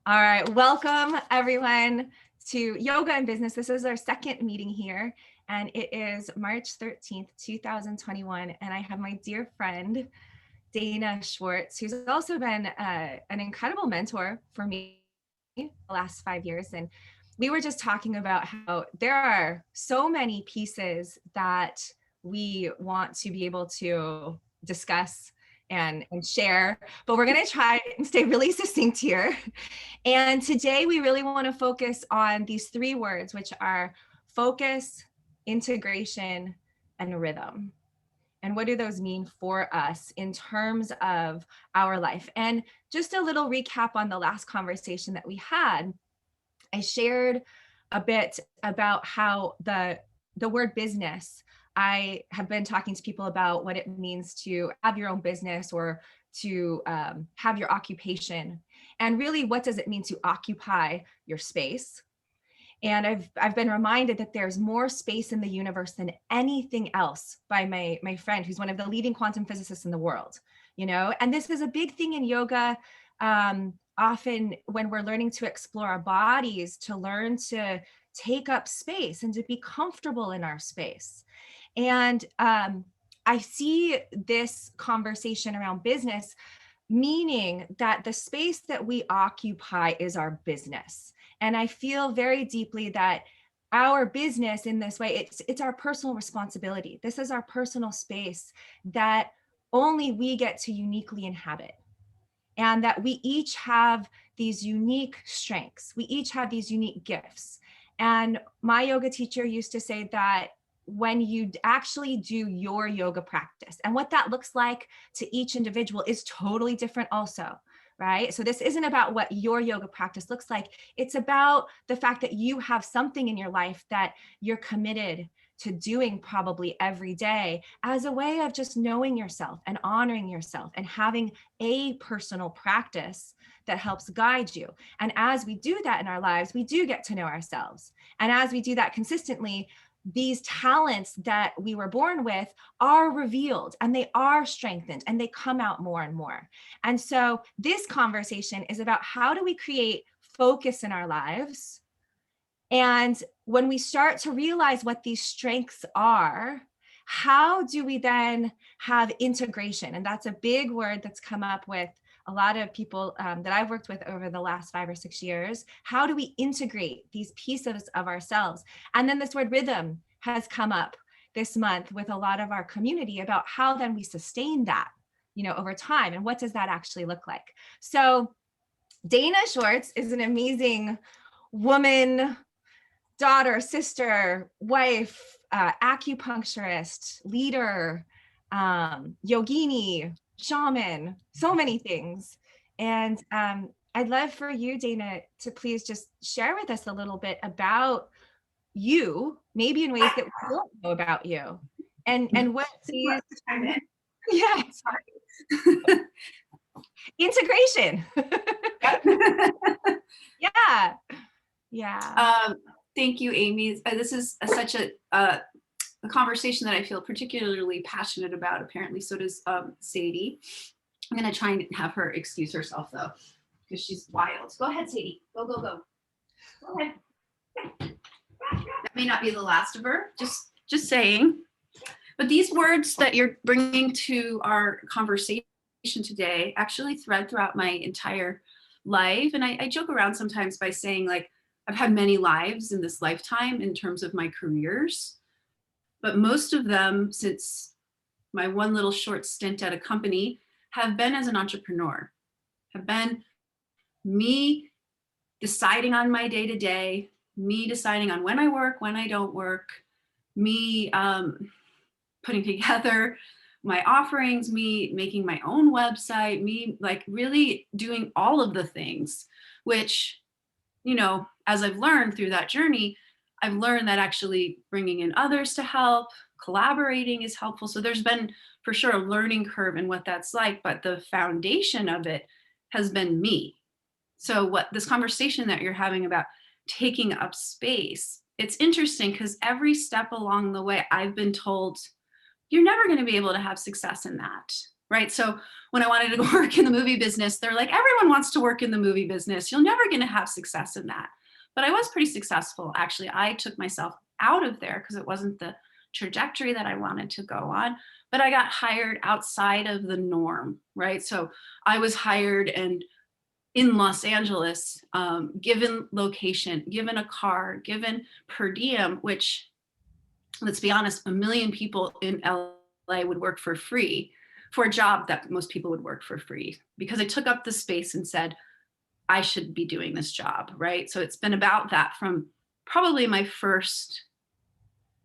All right, welcome everyone to Yoga and Business. This is our second meeting here, and it is March 13th, 2021, and I have my dear friend, Dana Schwartz, who's also been an incredible mentor for me the last 5 years. And we were just talking about how there are so many pieces that we want to be able to discuss and share, but we're going to try and stay really succinct here. And today we really want to focus on these three words, which are focus, integration, and rhythm. And what do those mean for us in terms of our life? And just a little recap on the last conversation that we had. I shared a bit about how the word business, I have been talking to people about what it means to have your own business or to have your occupation. And really, what does it mean to occupy your space? And I've been reminded that there's more space in the universe than anything else by my friend, who's one of the leading quantum physicists in the world, and this is a big thing in yoga. Often when we're learning to explore our bodies, to learn to take up space and to be comfortable in our space. And I see this conversation around business, meaning that the space that we occupy is our business. And I feel very deeply that our business in this way, it's our personal responsibility. This is our personal space that only we get to uniquely inhabit. And that we each have these unique strengths. We each have these unique gifts. And my yoga teacher used to say that when you actually do your yoga practice, and what that looks like to each individual is totally different also, right? So this isn't about what your yoga practice looks like. It's about the fact that you have something in your life that you're committed to doing probably every day as a way of just knowing yourself and honoring yourself and having a personal practice that helps guide you. And as we do that in our lives, we do get to know ourselves. And as we do that consistently, these talents that we were born with are revealed and they are strengthened and they come out more and more. And so this conversation is about how do we create focus in our lives? And when we start to realize what these strengths are, how do we then have integration? And that's a big word that's come up with a lot of people that I've worked with over the last 5 or 6 years. How do we integrate these pieces of ourselves? And then this word rhythm has come up this month with a lot of our community about how then we sustain that, over time. And what does that actually look like? So Dana Schwartz is an amazing woman, daughter, sister, wife, acupuncturist, leader, yogini, shaman, so many things. And I'd love for you, Dana, to please just share with us a little bit about you, maybe in ways that we don't know about you. And what these, yeah, sorry. Integration. Yeah. Yeah. Thank you, Amy. This is such a conversation that I feel particularly passionate about. Apparently, so does Sadie. I'm going to try and have her excuse herself, though, because she's wild. Go ahead, Sadie. Go, go, go. Go ahead. That may not be the last of her, just saying. But these words that you're bringing to our conversation today actually thread throughout my entire life. And I joke around sometimes by saying, like, I've had many lives in this lifetime in terms of my careers, but most of them, since my one little short stint at a company, have been as an entrepreneur, have been me deciding on my day-to-day, me deciding on when I work, when I don't work, me putting together my offerings, me making my own website, me like really doing all of the things, which, as I've learned through that journey, I've learned that actually bringing in others to help, collaborating is helpful. So there's been for sure a learning curve in what that's like, but the foundation of it has been me. So what this conversation that you're having about taking up space, it's interesting because every step along the way, I've been told, you're never going to be able to have success in that. right? So when I wanted to work in the movie business, they're like, everyone wants to work in the movie business. You're never going to have success in that. But I was pretty successful. Actually, I took myself out of there because it wasn't the trajectory that I wanted to go on. But I got hired outside of the norm, right? So I was hired and in Los Angeles, given location, given a car, given per diem, which, let's be honest, 1 million people in LA would work for free for a job that most people would work for free, because I took up the space and said, I should be doing this job, right? So it's been about that from probably my first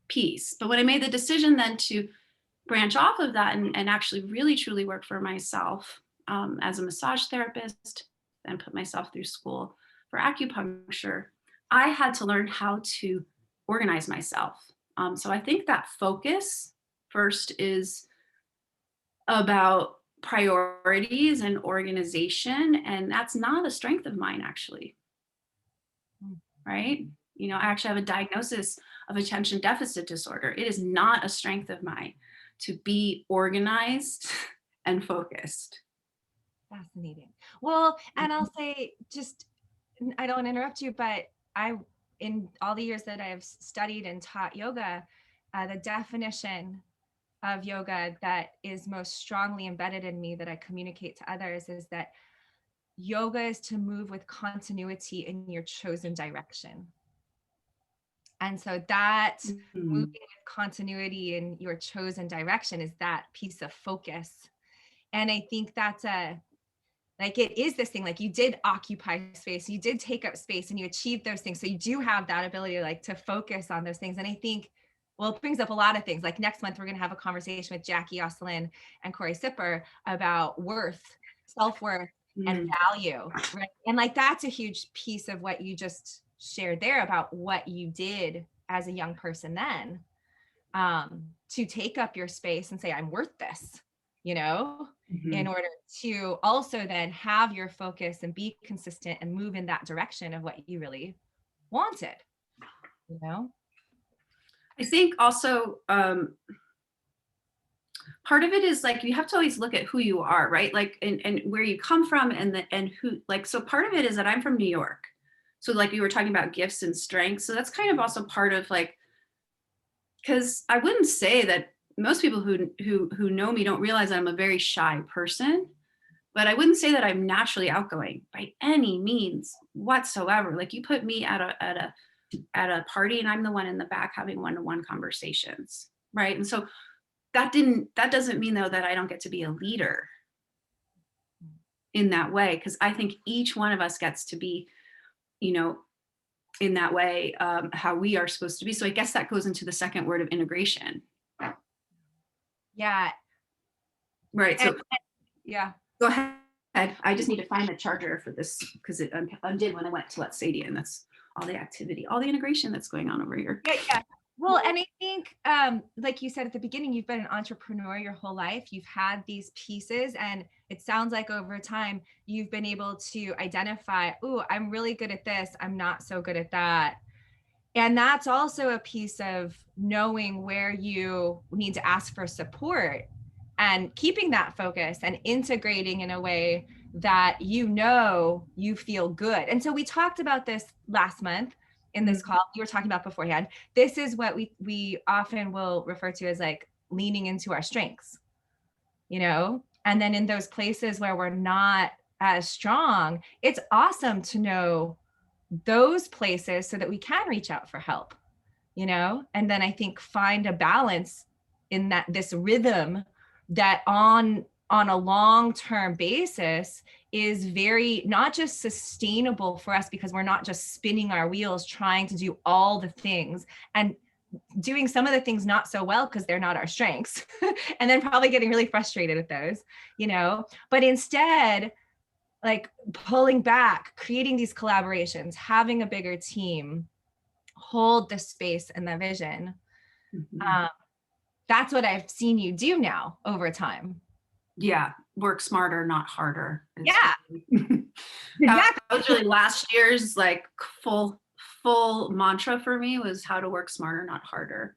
piece. But when I made the decision then to branch off of that and actually really truly work for myself as a massage therapist and put myself through school for acupuncture, I had to learn how to organize myself. So I think that focus first is about priorities and organization, and that's not a strength of mine, actually, right? You know, I actually have a diagnosis of attention deficit disorder. It is not a strength of mine to be organized and focused. Fascinating. Well, and I'll say, just, I don't want to interrupt you, but in all the years that I've studied and taught yoga, the definition of yoga that is most strongly embedded in me that I communicate to others is that yoga is to move with continuity in your chosen direction. And so that moving with continuity in your chosen direction is that piece of focus. And I think that's it is this thing, like you did occupy space, you did take up space, and you achieved those things. So you do have that ability to focus on those things. And I think, well, it brings up a lot of things. Like next month, we're going to have a conversation with Jackie Oslin and Corey Sipper about worth, self-worth, and value, right? And that's a huge piece of what you just shared there about what you did as a young person then, to take up your space and say, I'm worth this, in order to also then have your focus and be consistent and move in that direction of what you really wanted, I think also part of it is you have to always look at who you are, right? And where you come from and who, so part of it is that I'm from New York. So you were talking about gifts and strengths. So that's kind of also part of because I wouldn't say that most people who know me don't realize that I'm a very shy person, but I wouldn't say that I'm naturally outgoing by any means whatsoever. You put me at a party and I'm the one in the back having one-to-one conversations, right? And so that doesn't mean though that I don't get to be a leader in that way, because I think each one of us gets to be, in that way, how we are supposed to be. So I guess that goes into the second word of integration. Yeah. Right. So yeah. Go ahead. I just need to find the charger for this because it undid when I went to Let Sadie, and that's all the activity, all the integration that's going on over here. Yeah. Well, and I think, like you said at the beginning, you've been an entrepreneur your whole life. You've had these pieces, and it sounds like over time, you've been able to identify, oh, I'm really good at this. I'm not so good at that. And that's also a piece of knowing where you need to ask for support and keeping that focus and integrating in a way that you feel good. And so we talked about this last month in this call. You were talking about beforehand. This is what we often will refer to as leaning into our strengths, and then in those places where we're not as strong, it's awesome to know those places so that we can reach out for help, and then I think find a balance in this rhythm that on a long-term basis is very not just sustainable for us, because we're not just spinning our wheels trying to do all the things and doing some of the things not so well because they're not our strengths and then probably getting really frustrated at those, but instead pulling back, creating these collaborations, having a bigger team, hold the space and the vision. That's what I've seen you do now over time. Yeah. Work smarter, not harder. Yeah. Exactly. That was really last year's full mantra for me, was how to work smarter, not harder.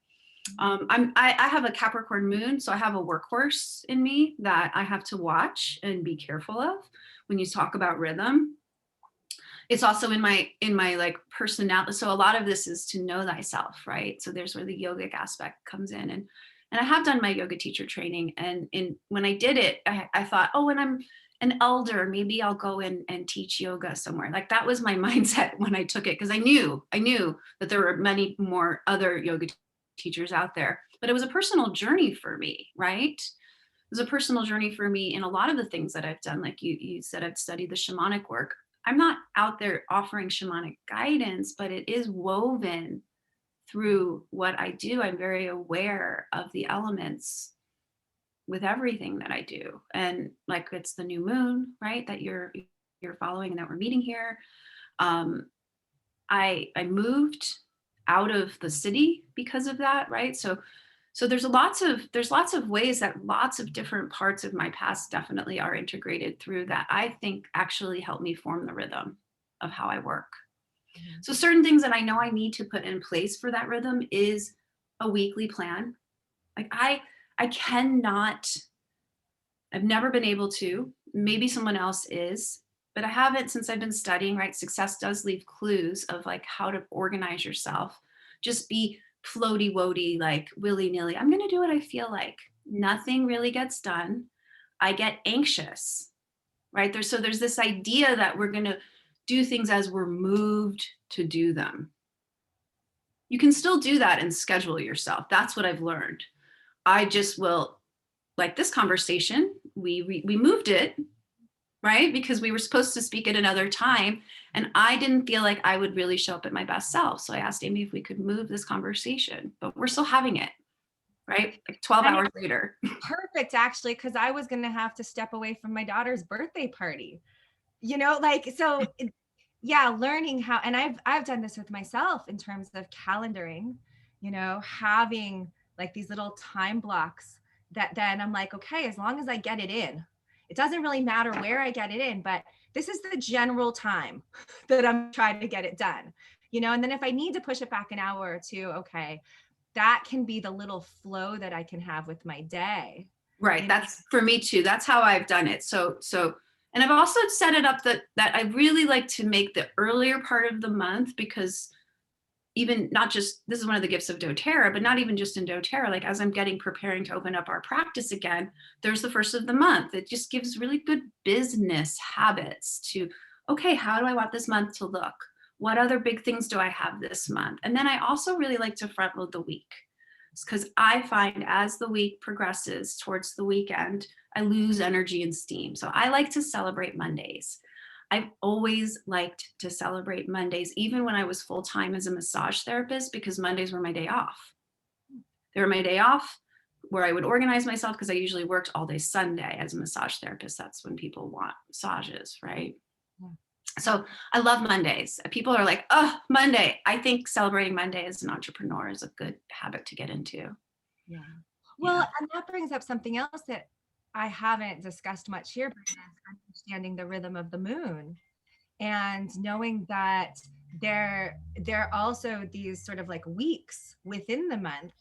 I have a Capricorn moon, so I have a workhorse in me that I have to watch and be careful of when you talk about rhythm. It's also in my like personality. So a lot of this is to know thyself, right? So there's where the yogic aspect comes in. And I have done my yoga teacher training. And when I did it, I thought, oh, when I'm an elder, maybe I'll go in and teach yoga somewhere. Like that was my mindset when I took it, because I knew that there were many more other yoga teachers out there. But it was a personal journey for me, right? It was a personal journey for me in a lot of the things that I've done. Like you said, I've studied the shamanic work. I'm not out there offering shamanic guidance, but it is woven through what I do. I'm very aware of the elements with everything that I do. And like it's the new moon, right? That you're following and that we're meeting here. I moved out of the city because of that, right? So there's lots of ways that lots of different parts of my past definitely are integrated through that I think actually help me form the rhythm of how I work. So certain things that I know I need to put in place for that rhythm is a weekly plan. Like I cannot, I've never been able to, maybe someone else is, but I haven't since I've been studying, right? Success does leave clues of like how to organize yourself. Just be floaty woaty, like willy-nilly. I'm going to do what I feel like. Nothing really gets done. I get anxious, right? There's this idea that we're going to do things as we're moved to do them. You can still do that and schedule yourself. That's what I've learned. I just will, like this conversation, we moved it, right? Because we were supposed to speak at another time. And I didn't feel like I would really show up at my best self. So I asked Amy if we could move this conversation, but we're still having it, right? Like 12 hours later. Perfect, actually, because I was going to have to step away from my daughter's birthday party, like, so yeah, learning how, and I've done this with myself in terms of calendaring, having like these little time blocks that then I'm like, okay, as long as I get it in, it doesn't really matter where I get it in, but this is the general time that I'm trying to get it done, and then if I need to push it back an hour or two, okay, that can be the little flow that I can have with my day. Right. That's for me too. That's how I've done it. So, and I've also set it up that I really like to make the earlier part of the month, because even not just, this is one of the gifts of doTERRA, but not even just in doTERRA, like as I'm preparing to open up our practice again, there's the first of the month. It just gives really good business habits to, okay, how do I want this month to look? What other big things do I have this month? And then I also really like to front load the week, because I find as the week progresses towards the weekend, I lose energy and steam. So I like to celebrate Mondays. I've always liked to celebrate Mondays, even when I was full-time as a massage therapist, because Mondays were my day off. They were my day off where I would organize myself, because I usually worked all day Sunday as a massage therapist. That's when people want massages, right? Yeah. So I love Mondays. People are like, oh, Monday. I think celebrating Monday as an entrepreneur is a good habit to get into. Yeah. Well, and that brings up something else that I haven't discussed much here, but understanding the rhythm of the moon and knowing that there are also these sort of like weeks within the month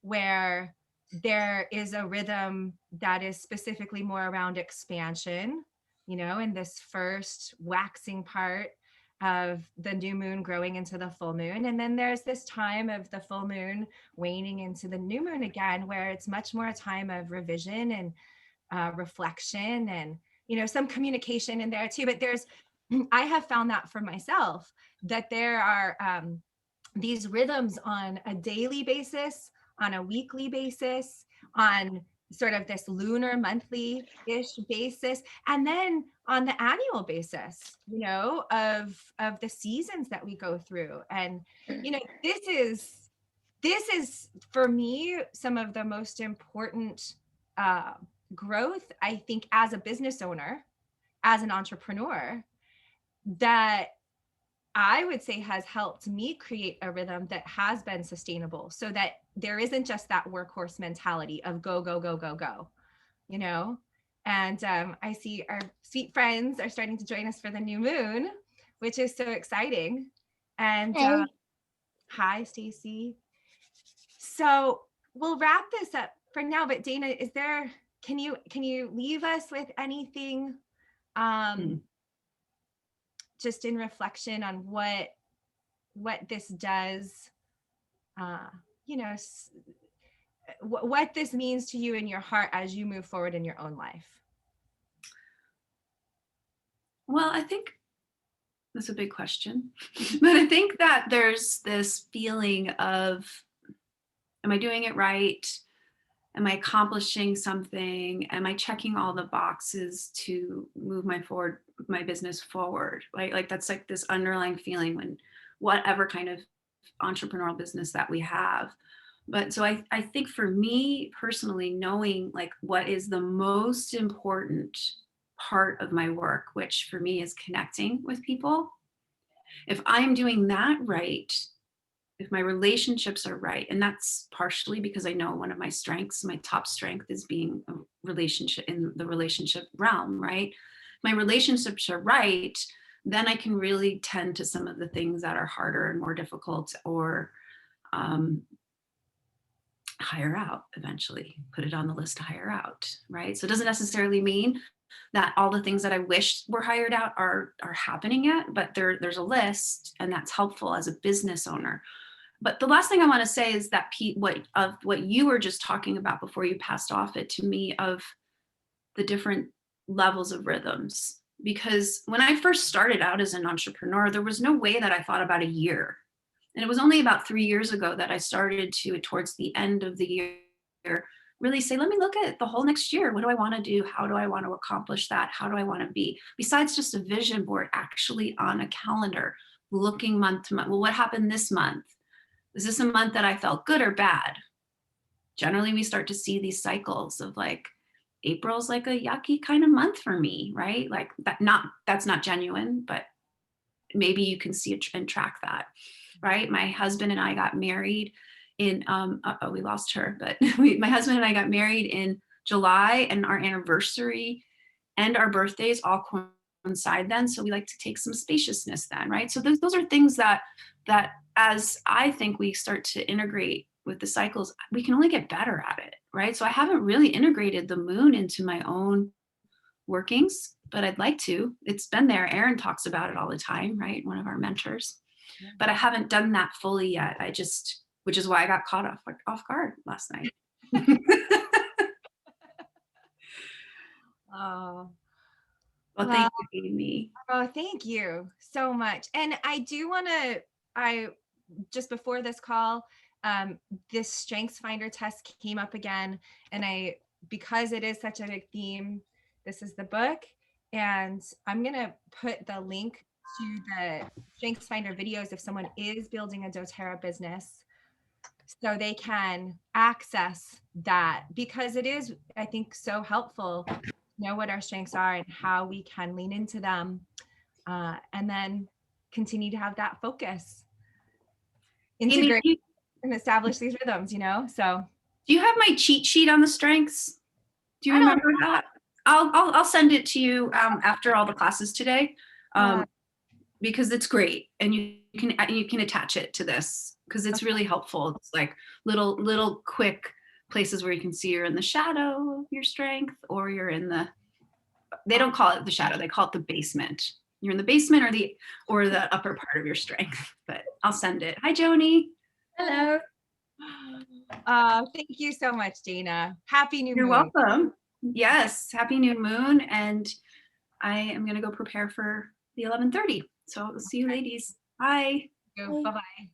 where there is a rhythm that is specifically more around expansion, in this first waxing part of the new moon growing into the full moon. And then there's this time of the full moon waning into the new moon again, where it's much more a time of revision and reflection and, some communication in there too. But I have found that for myself, that there are these rhythms on a daily basis, on a weekly basis, on sort of this lunar monthly-ish basis, and then on the annual basis, of the seasons that we go through. And, this is for me, some of the most important growth, I think, as a business owner, as an entrepreneur, that I would say has helped me create a rhythm that has been sustainable, so that there isn't just that workhorse mentality of go, go, go, go, go, And I see our sweet friends are starting to join us for the new moon, which is so exciting. And hi, Stacy. So we'll wrap this up for now, but Dana, can you leave us with anything just in reflection on what this does, what this means to you in your heart as you move forward in your own life? Well, I think that's a big question, but I think that there's this feeling of, am I doing it right? Am I accomplishing something? Am I checking all the boxes to move my business forward? Like that's like this underlying feeling when whatever kind of entrepreneurial business that we have. But so I think for me personally, knowing like what is the most important part of my work, which for me is connecting with people. If I'm doing that right, if my relationships are right, and that's partially because I know one of my strengths, my top strength is being a relationship in the relationship realm, right? My relationships are right, then I can really tend to some of the things that are harder and more difficult, or hire out eventually, put it on the list to hire out, right? So it doesn't necessarily mean that all the things that I wish were hired out are happening yet, but there's a list, and that's helpful as a business owner. But the last thing I want to say is that what you were just talking about before you passed off it to me, of the different levels of rhythms. Because when I first started out as an entrepreneur, there was no way that I thought about a year. And it was only about 3 years ago that I started to, towards the end of the year, really say, let me look at the whole next year. What do I want to do? How do I want to accomplish that? How do I want to be? Besides just a vision board, actually on a calendar, looking month to month. Well, what happened this month? Is this a month that I felt good or bad? Generally, we start to see these cycles of like, April's like a yucky kind of month for me, right? Like that's not genuine, but maybe you can see it and track that, right? My husband and I got married in, we lost her, but my husband and I got married in July, and our anniversary and our birthdays all coincide then. So we like to take some spaciousness then, right? So those are things that as I think we start to integrate with the cycles, we can only get better at it, right? So I haven't really integrated the moon into my own workings, but I'd like to. It's been there. Erin talks about it all the time, right? One of our mentors. Yeah. But I haven't done that fully yet. Which is why I got caught off guard last night. Oh. Well, thank you, Amy. Oh, thank you so much. And I do want to, just before this call, this Strengths Finder test came up again. And because it is such a big theme, this is the book. And I'm going to put the link to the Strengths Finder videos if someone is building a doTERRA business, so they can access that, because it is, I think, so helpful to know what our strengths are and how we can lean into them, and then continue to have that focus, integrate and establish these rhythms, so. Do you have my cheat sheet on the strengths? Do you remember that? I'll send it to you after all the classes today, because it's great, and you can attach it to this, because it's really helpful. It's like little quick places where you can see you're in the shadow of your strength, or you're in they don't call it the shadow, they call it the basement. You're in the basement or the upper part of your strength. But I'll send it. Hi, Joni. Hello. Thank you so much, Dana. Happy new moon. You're welcome. Yes, happy new moon. And I am going to go prepare for the 11:30. So I'll see you ladies. Bye. Bye-bye.